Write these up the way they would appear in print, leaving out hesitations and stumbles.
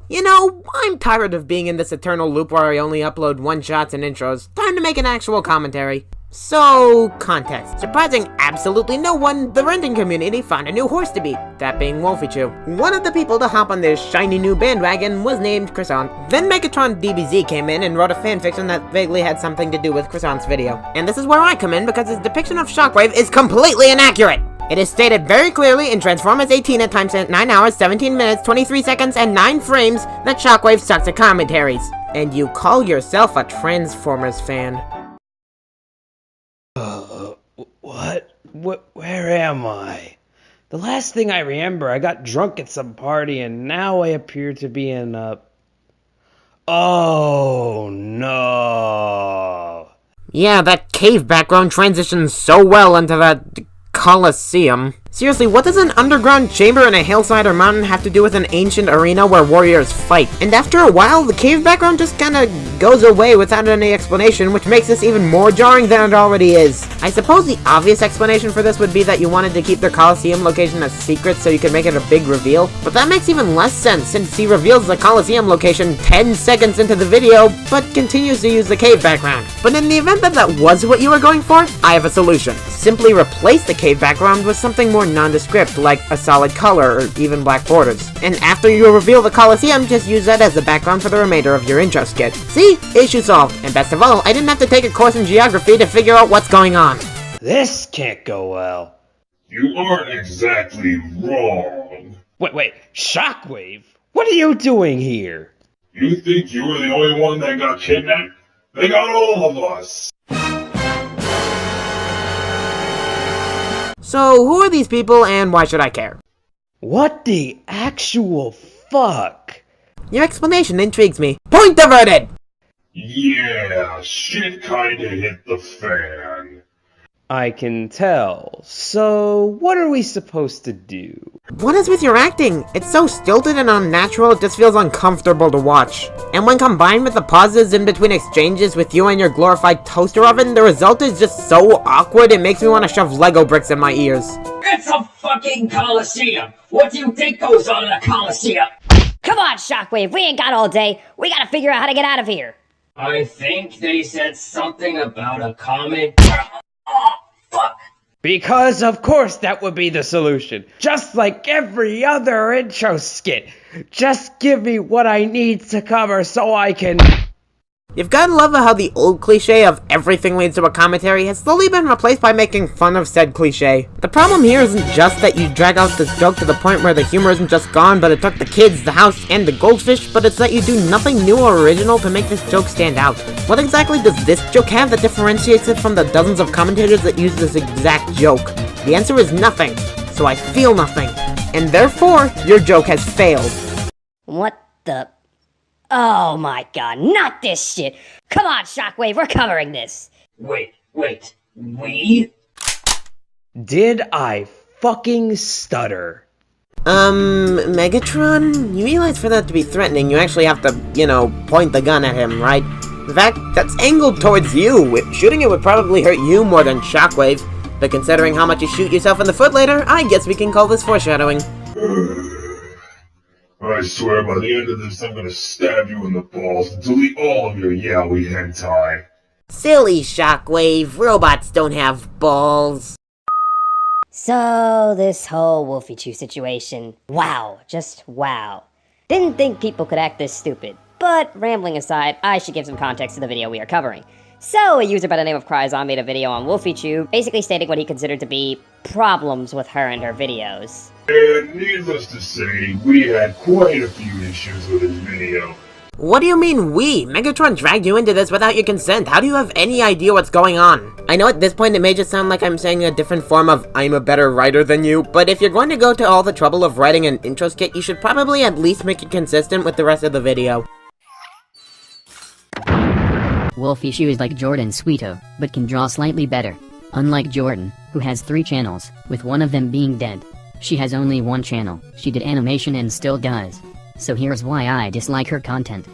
You know, I'm tired of being in this eternal loop where I only upload one-shots and intros. Time to make an actual commentary. So, context. Surprising absolutely no one, the renting community found a new horse to beat, that being Wolfie-Chew. One of the people to hop on this shiny new bandwagon was named Croissant. Then Megatron DBZ came in and wrote a fanfiction that vaguely had something to do with Croissant's video. And this is where I come in because his depiction of Shockwave is completely inaccurate! It is stated very clearly in Transformers 18 at timestamp 9 hours, 17 minutes, 23 seconds, and 9 frames that Shockwave sucks at commentaries. And you call yourself a Transformers fan. Where am I? The last thing I remember, I got drunk at some party and now I appear to be in a... Oh no. Yeah, that cave background transitions so well into that Coliseum. Seriously, what does an underground chamber in a hillside or mountain have to do with an ancient arena where warriors fight? And after a while, the cave background just kinda goes away without any explanation, which makes this even more jarring than it already is. I suppose the obvious explanation for this would be that you wanted to keep the Coliseum location a secret so you could make it a big reveal, but that makes even less sense since he reveals the Coliseum location 10 seconds into the video, but continues to use the cave background. But in the event that that was what you were going for, I have a solution. Simply replace the cave background with something more nondescript, like a solid color or even black borders. And after you reveal the Coliseum, just use that as the background for the remainder of your intro skit. See? Issue solved. And best of all, I didn't have to take a course in geography to figure out what's going on. This can't go well. You aren't exactly wrong. Wait, Shockwave? What are you doing here? You think you were the only one that got kidnapped? They got all of us! So, who are these people and why should I care? What the actual fuck? Your explanation intrigues me. Point diverted! Yeah, shit kinda hit the fan. I can tell. So, what are we supposed to do? What is with your acting? It's so stilted and unnatural, it just feels uncomfortable to watch. And when combined with the pauses in between exchanges with you and your glorified toaster oven, the result is just so awkward it makes me want to shove Lego bricks in my ears. It's a fucking Coliseum! What do you think goes on in a Coliseum? Come on, Shockwave, we ain't got all day. We gotta figure out how to get out of here. I think they said something about a comet. Fuck. Because of course that would be the solution. Just like every other intro skit. Just give me what I need to cover so I can... You've gotta love how the old cliche of everything leads to a commentary has slowly been replaced by making fun of said cliche. The problem here isn't just that you drag out this joke to the point where the humor isn't just gone, but it took the kids, the house, and the goldfish, but it's that you do nothing new or original to make this joke stand out. What exactly does this joke have that differentiates it from the dozens of commentators that use this exact joke? The answer is nothing, so I feel nothing, and therefore, your joke has failed. What the... Oh my god, not this shit! Come on, Shockwave, we're covering this! Wait, we? Did I fucking stutter? Megatron? You realize for that to be threatening, you actually have to, point the gun at him, right? In fact, that's angled towards you. Shooting it would probably hurt you more than Shockwave. But considering how much you shoot yourself in the foot later, I guess we can call this foreshadowing. I swear by the end of this I'm gonna stab you in the balls and delete all of your yaoi hentai. Silly Shockwave, robots don't have balls. So, this whole Wolfie-Chew situation, wow, just wow. Didn't think people could act this stupid, but rambling aside, I should give some context to the video we are covering. So, a user by the name of Cryzon made a video on Wolfie-Chew, basically stating what he considered to be problems with her and her videos. And needless to say, we had quite a few issues with his video. What do you mean we? Megatron dragged you into this without your consent. How do you have any idea what's going on? I know at this point it may just sound like I'm saying a different form of I'm a better writer than you, but if you're going to go to all the trouble of writing an intro skit, you should probably at least make it consistent with the rest of the video. Wolfie-Chew is like Jordan Sweeto, but can draw slightly better. Unlike Jordan, who has 3 channels, with one of them being dead. She has only 1 channel. She did animation and still does. So here's why I dislike her content.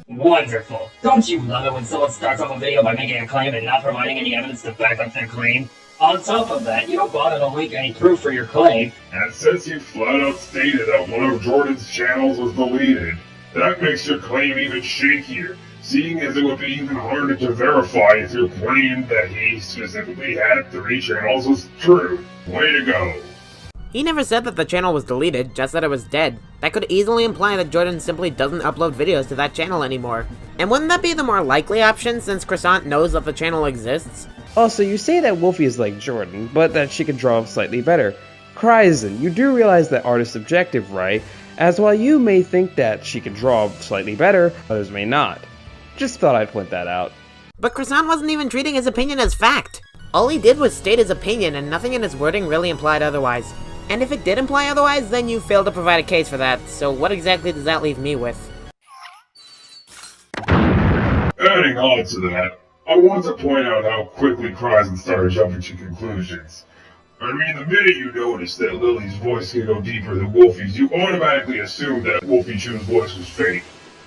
Wonderful. Don't you love it when someone starts off a video by making a claim and not providing any evidence to back up their claim? On top of that, you don't bother to link any proof for your claim. And since you flat out stated that one of Jordan's channels was deleted, That makes your claim even shakier, seeing as it would be even harder to verify if your claim that he specifically had 3 channels was true. Way to go. He never said that the channel was deleted, just that it was dead. That could easily imply that Jordan simply doesn't upload videos to that channel anymore. And wouldn't that be the more likely option, since Croissant knows that the channel exists? Also, you say that Wolfie is like Jordan, but that she can draw slightly better. Kryzen, you do realize that art is subjective, right? As while you may think that she can draw slightly better, others may not. Just thought I'd point that out. But Croissant wasn't even treating his opinion as fact. All he did was state his opinion, and nothing in his wording really implied otherwise. And if it did imply otherwise, then you failed to provide a case for that, so what exactly does that leave me with? Adding on to that, I want to point out how quickly Kryzen started jumping to conclusions. I mean, the minute you notice that Lily's voice can go deeper than Wolfie's, you automatically assume that Wolfie Chu's voice was fake.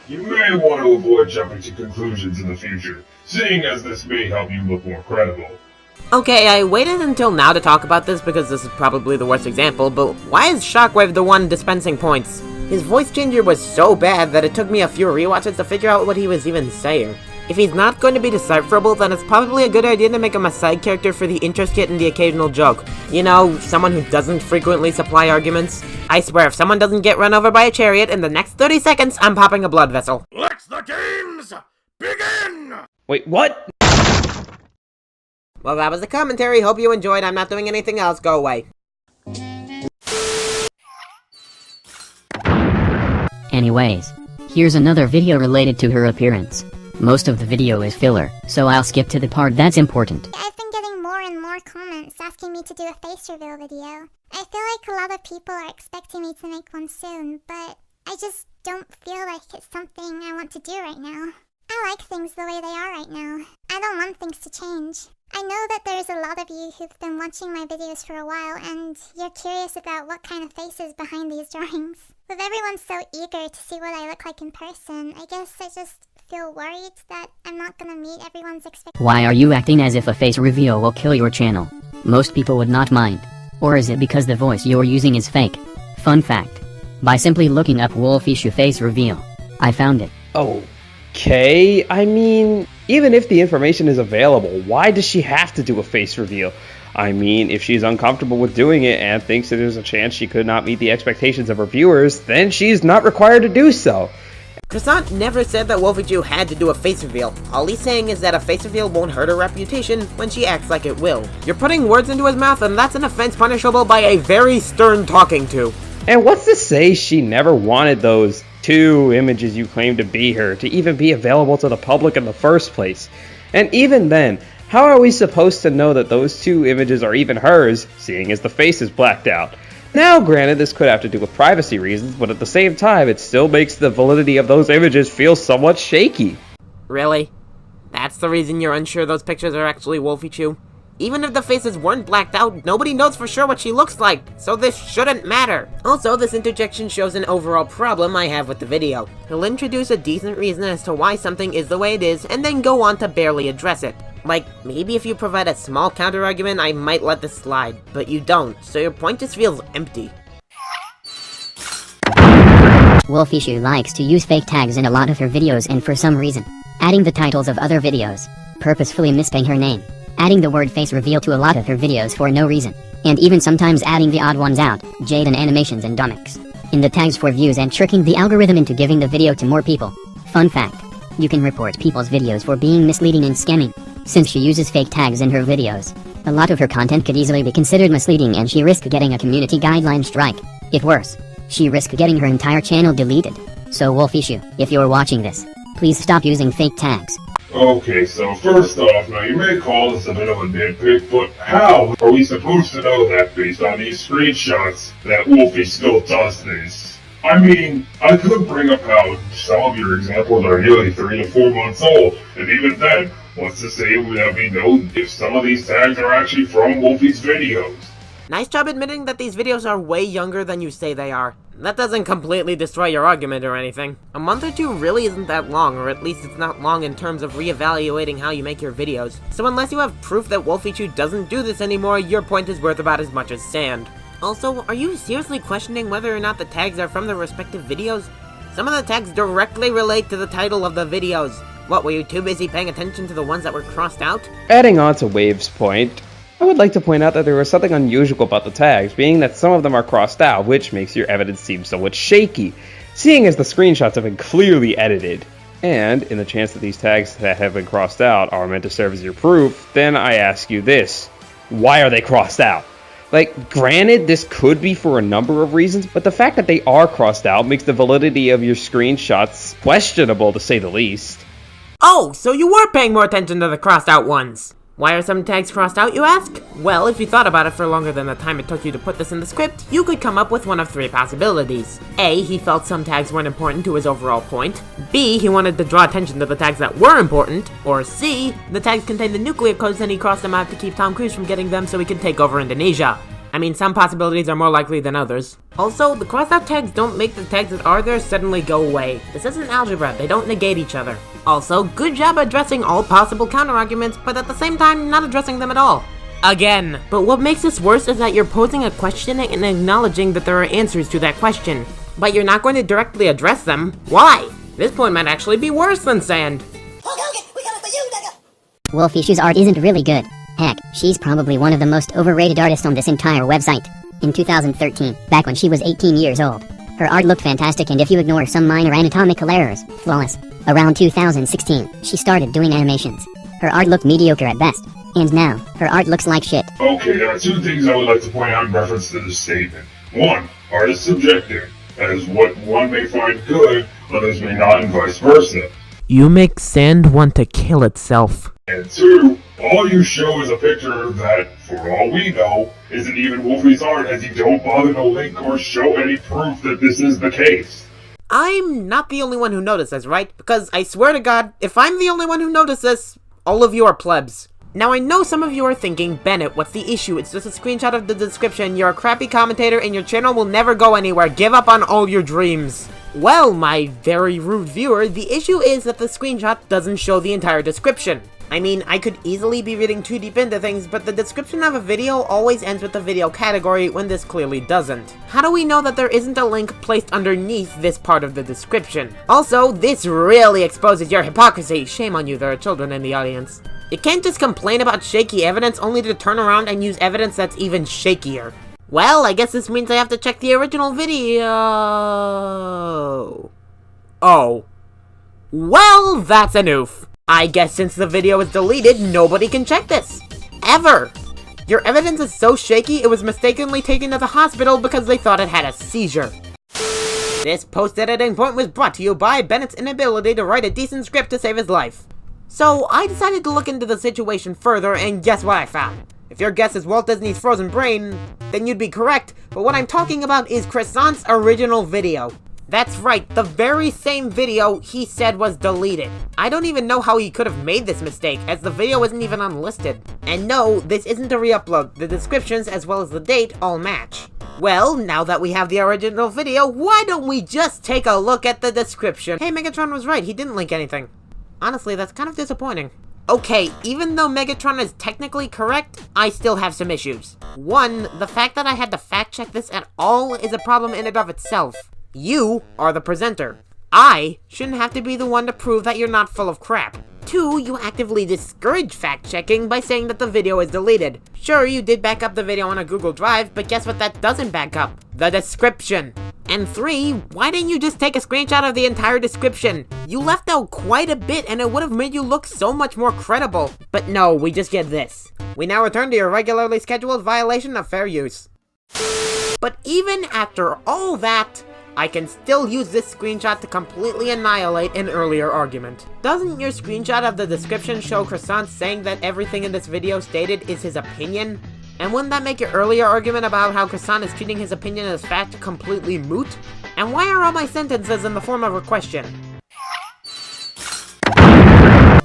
You may want to avoid jumping to conclusions in the future, seeing as this may help you look more credible. Okay, I waited until now to talk about this because this is probably the worst example, but why is Shockwave the one dispensing points? His voice changer was so bad that it took me a few rewatches to figure out what he was even saying. If he's not going to be decipherable, then it's probably a good idea to make him a side character for the interest kit and the occasional joke. You know, someone who doesn't frequently supply arguments. I swear, if someone doesn't get run over by a chariot in the next 30 seconds, I'm popping a blood vessel. Let the games begin! Wait, what? Well, that was the commentary. Hope you enjoyed. I'm not doing anything else. Go away. Anyways, here's another video related to her appearance. Most of the video is filler, so I'll skip to the part that's important. I've been getting more and more comments asking me to do a face reveal video. I feel like a lot of people are expecting me to make one soon, but I just don't feel like it's something I want to do right now. I like things the way they are right now. I don't want things to change. I know that there's a lot of you who've been watching my videos for a while, and you're curious about what kind of face is behind these drawings. With everyone so eager to see what I look like in person, I guess I just feel worried that I'm not gonna meet everyone's expectations. Why are you acting as if a face reveal will kill your channel? Most people would not mind. Or is it because the voice you're using is fake? Fun fact. By simply looking up Wolfie Chu face reveal, I found it. Okay, I mean, even if the information is available, why does she have to do a face reveal? I mean, if she's uncomfortable with doing it and thinks that there's a chance she could not meet the expectations of her viewers, then she's not required to do so. Croissant never said that Wolfie Chu had to do a face reveal. All he's saying is that a face reveal won't hurt her reputation when she acts like it will. You're putting words into his mouth, and that's an offense punishable by a very stern talking to. And what's to say she never wanted those 2 images you claim to be her to even be available to the public in the first place? And even then, how are we supposed to know that those 2 images are even hers, seeing as the face is blacked out? Now, granted, this could have to do with privacy reasons, but at the same time, it still makes the validity of those images feel somewhat shaky. Really? That's the reason you're unsure those pictures are actually Wolfie Chu? Even if the faces weren't blacked out, nobody knows for sure what she looks like, so this shouldn't matter. Also, this interjection shows an overall problem I have with the video. He'll introduce a decent reason as to why something is the way it is, and then go on to barely address it. Like, maybe if you provide a small counter-argument, I might let this slide, but you don't, so your point just feels empty. Wolfie Chu likes to use fake tags in a lot of her videos, and for some reason, adding the titles of other videos, purposefully misspelling her name, adding the word face reveal to a lot of her videos for no reason, and even sometimes adding the odd ones out, Jaden Animations and Domix, in the tags for views and tricking the algorithm into giving the video to more people. Fun fact, you can report people's videos for being misleading and scamming. Since she uses fake tags in her videos, a lot of her content could easily be considered misleading and she risked getting a community guideline strike. If worse, she risked getting her entire channel deleted. So Wolfie Chu, if you're watching this, please stop using fake tags. Okay, so first off, now you may call this a bit of a nitpick, but how are we supposed to know that based on these screenshots that Wolfie still does this? I mean, I could bring up how some of your examples are nearly 3 to 4 months old, and even then, what's to say that we know if some of these tags are actually from Wolfie's videos? Nice job admitting that these videos are way younger than you say they are. That doesn't completely destroy your argument or anything. A month or 2 really isn't that long, or at least it's not long in terms of reevaluating how you make your videos. So unless you have proof that Wolfie Chu doesn't do this anymore, your point is worth about as much as sand. Also, are you seriously questioning whether or not the tags are from the respective videos? Some of the tags directly relate to the title of the videos. What, were you too busy paying attention to the ones that were crossed out? Adding on to Wave's point, I would like to point out that there was something unusual about the tags, being that some of them are crossed out, which makes your evidence seem somewhat shaky, seeing as the screenshots have been clearly edited. And, in the chance that these tags that have been crossed out are meant to serve as your proof, then I ask you this. Why are they crossed out? Like, granted, this could be for a number of reasons, but the fact that they are crossed out makes the validity of your screenshots questionable, to say the least. Oh, so you were paying more attention to the crossed out ones. Why are some tags crossed out, you ask? Well, if you thought about it for longer than the time it took you to put this in the script, you could come up with one of three possibilities. A, he felt some tags weren't important to his overall point. B, he wanted to draw attention to the tags that were important. Or C, the tags contained the nuclear codes and he crossed them out to keep Tom Cruise from getting them so he could take over Indonesia. I mean, some possibilities are more likely than others. Also, the crossed out tags don't make the tags that are there suddenly go away. This isn't algebra, they don't negate each other. Also, good job addressing all possible counter-arguments, but at the same time, not addressing them at all. Again. But what makes this worse is that you're posing a question and acknowledging that there are answers to that question. But you're not going to directly address them. Why? This point might actually be worse than sand. Wolfishue's art isn't really good. Heck, she's probably one of the most overrated artists on this entire website. In 2013, back when she was 18 years old, her art looked fantastic, and if you ignore some minor anatomical errors, flawless. Around 2016, she started doing animations. Her art looked mediocre at best, and now, her art looks like shit. Okay, there are two things I would like to point out in reference to this statement. One, art is subjective. That is what one may find good, others may not, and vice versa. You make sand want to kill itself. And two, all you show is a picture that, for all we know, isn't even Wolfie's art, as you don't bother to link or show any proof that this is the case. I'm not the only one who notices, right? Because I swear to God, if I'm the only one who notices, all of you are plebs. Now I know some of you are thinking, Bennett, what's the issue? It's just a screenshot of the description, you're a crappy commentator and your channel will never go anywhere, give up on all your dreams. Well, my very rude viewer, the issue is that the screenshot doesn't show the entire description. I mean, I could easily be reading too deep into things, but the description of a video always ends with the video category when this clearly doesn't. How do we know that there isn't a link placed underneath this part of the description? Also, this really exposes your hypocrisy. Shame on you, there are children in the audience. You can't just complain about shaky evidence only to turn around and use evidence that's even shakier. Well, I guess this means I have to check the original video. Oh. Well, that's an oof. I guess since the video is deleted, nobody can check this. Ever. Your evidence is so shaky, it was mistakenly taken to the hospital because they thought it had a seizure. This post-editing point was brought to you by Bennett's inability to write a decent script to save his life. So, I decided to look into the situation further, and guess what I found? If your guess is Walt Disney's Frozen Brain, then you'd be correct, but what I'm talking about is Croissant's original video. That's right, the very same video he said was deleted. I don't even know how he could have made this mistake, as the video isn't even unlisted. And no, this isn't a re-upload, the descriptions as well as the date all match. Well, now that we have the original video, why don't we just take a look at the description? Hey, Megatron was right, he didn't link anything. Honestly, that's kind of disappointing. Okay, even though Megatron is technically correct, I still have some issues. One, the fact that I had to fact check this at all is a problem in and of itself. You are the presenter. I shouldn't have to be the one to prove that you're not full of crap. Two, you actively discourage fact-checking by saying that the video is deleted. Sure, you did back up the video on a Google Drive, but guess what that doesn't back up? The description. And three, why didn't you just take a screenshot of the entire description? You left out quite a bit and it would have made you look so much more credible. But no, we just get this. We now return to your regularly scheduled violation of fair use. But even after all that, I can still use this screenshot to completely annihilate an earlier argument. Doesn't your screenshot of the description show Croissant saying that everything in this video stated is his opinion? And wouldn't that make your earlier argument about how Croissant is treating his opinion as fact completely moot? And why are all my sentences in the form of a question?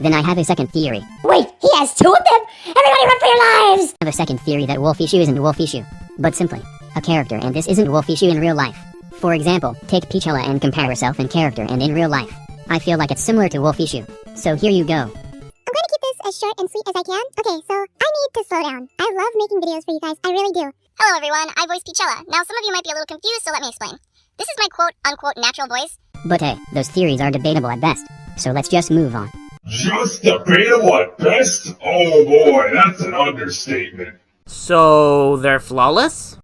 Then I have a second theory. Wait, he has two of them? Everybody run for your lives! I have a second theory that Wolfishu isn't Wolfishu, but simply a character, and this isn't Wolfishu in real life. For example, take Peachella and compare herself in character and in real life. I feel like it's similar to Wolfishu. So here you go. I'm going to keep this as short and sweet as I can. Okay, so I need to slow down. I love making videos for you guys. I really do. Hello everyone, I voice Peachella. Now some of you might be a little confused, so let me explain. This is my quote-unquote natural voice, But hey, those theories are debatable at best, so let's just move on. Just debatable at best? Oh boy, that's an understatement. So, they're flawless?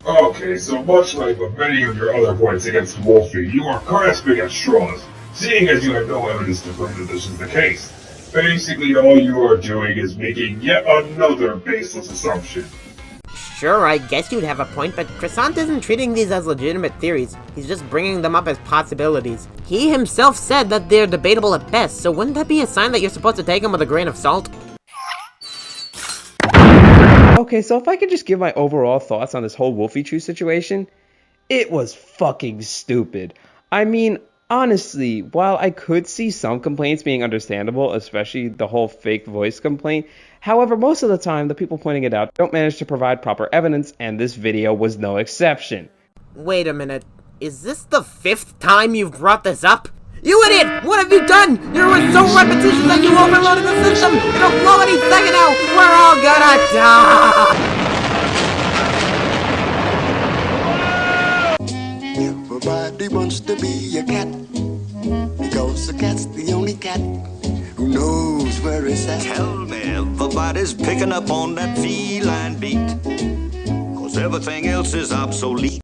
Okay, so much like with many of your other points against Wolfie, you are grasping at straws, seeing as you have no evidence to prove that this is the case. Basically, all you are doing is making yet another baseless assumption. Sure, I guess you'd have a point, but Croissant isn't treating these as legitimate theories. He's just bringing them up as possibilities. He himself said that they're debatable at best, so wouldn't that be a sign that you're supposed to take them with a grain of salt? Okay, so if I could just give my overall thoughts on this whole Wolfie Chew situation, it was fucking stupid. I mean, honestly, while I could see some complaints being understandable, especially the whole fake voice complaint, however, most of the time, the people pointing it out don't manage to provide proper evidence, and this video was no exception. Wait a minute, is this the 5th time you've brought this up? You idiot! What have you done? You were so repetitious that you overloaded the system! It'll blow any second now! We're all gonna die! Everybody wants to be a cat, because a cat's the only cat who knows where it's at. Tell me everybody's picking up on that feline beat, 'cause everything else is obsolete.